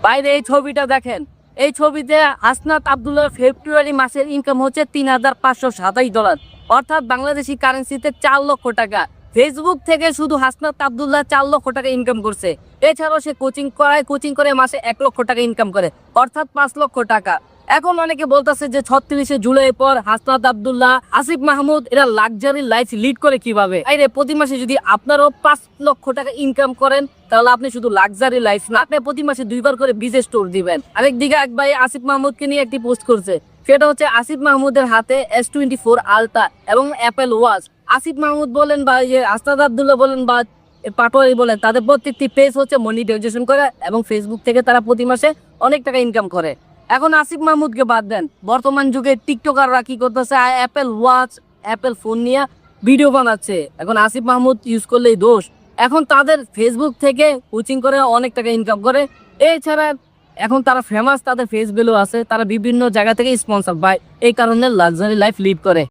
বাইরে এই ছবিটা দেখেন, এই ছবিতে হাসনাত আব্দুল্লাহ ফেব্রুয়ারি মাসের ইনকাম হচ্ছে $3,527, অর্থাৎ বাংলাদেশি কারেন্সিতে 4 লক্ষ টাকা। ফেসবুক থেকে শুধু হাসনাত আব্দুল্লাহ 4 লক্ষ টাকা ইনকাম করছে। এছাড়াও সে কোচিং করে মাসে 1 লক্ষ টাকা ইনকাম করে, অর্থাৎ 5 লক্ষ টাকা। এখন অনেকে বলতেছে যে 36শে জুলাই পর হাসনাত আব্দুল্লাহ, আসিফ মাহমুদ এরা লাক্সারি লাইফ লিড করে কিভাবে? আরে প্রতি মাসে যদি আপনারও 5 লক্ষ টাকা ইনকাম করেন, তাহলে আপনি শুধু লাক্সারি লাইফ না, আপনি প্রতি মাসে 2বার করে বিজনেস স্টোর দিবেন। আরেকদিকে এক ভাই আসিফ মাহমুদকে নিয়ে একটি পোস্ট করছে, সেটা হচ্ছে আসিফ মাহমুদের হাতে S24 আলট্রা এবং অ্যাপেল ওয়াচ। আসিফ মাহমুদ বলেন বা হাসনাত আব্দুল্লাহ বলেন বা পাটোয়ারি বলেন, তাদের প্রত্যেকটি পেজ হচ্ছে মনিটাইজেশন করে এবং ফেসবুক থেকে তারা প্রতি মাসে অনেক টাকা ইনকাম করে। এখন আসিফ মাহমুদকে বাদ দেন, বর্তমান যুগে টিকটকাররা কি করতেছে, অ্যাপেল ওয়াচ, অ্যাপেল ফোন নিয়ে ভিডিও বানাচ্ছে। এখন আসিফ মাহমুদ ইউজ করলেই দোষ। এখন তাদের ফেসবুক থেকে কোচিং করে অনেক টাকা ইনকাম করে। এছাড়া এখন তারা ফেমাস, তাদের ফেস ভ্যালু আছে, তারা বিভিন্ন জায়গা থেকে স্পন্সর পায়, এই কারণে লাক্সারি লাইফ লিড করে।